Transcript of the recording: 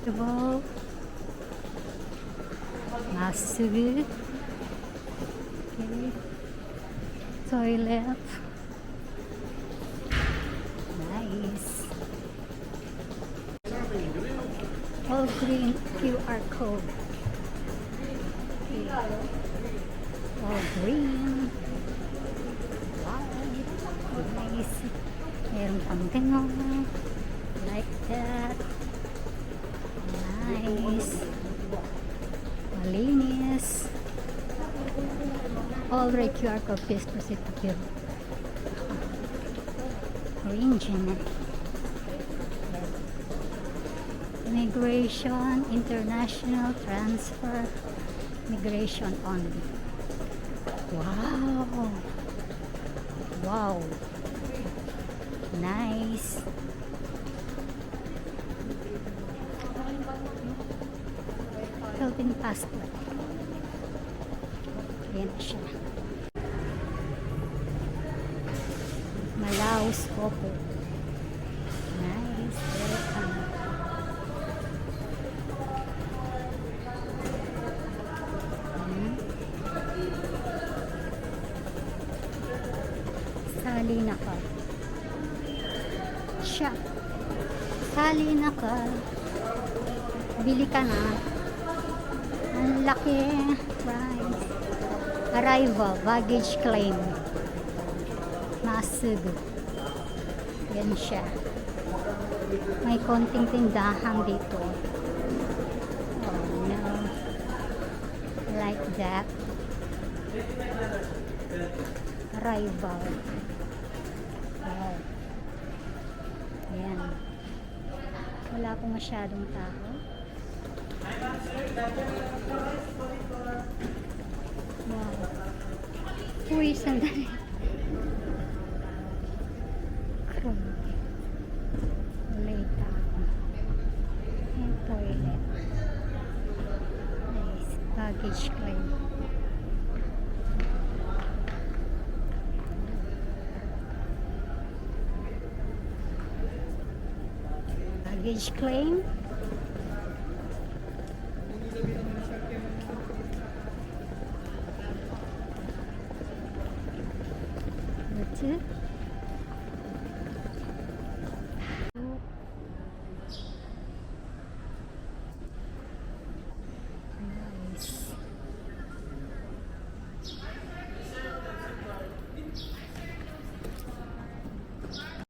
でもまっすぐ toilet nice all green QR code all green wow nice merong pangtingo like that nice malinis all right QR code please proceed to fill engine immigration international transfer migration only wow wow nice Philippine passport yan siya Malaus Popo nice welcome sali na ka siya sali na ka bili ka na ang laki price arrival baggage claim masugo yan siya may konting tindahan dito oh no like that arrival wow yan wala po masyadong tao wow uy sandali walay tao yung toilet nice baggage claim baggage claim that's it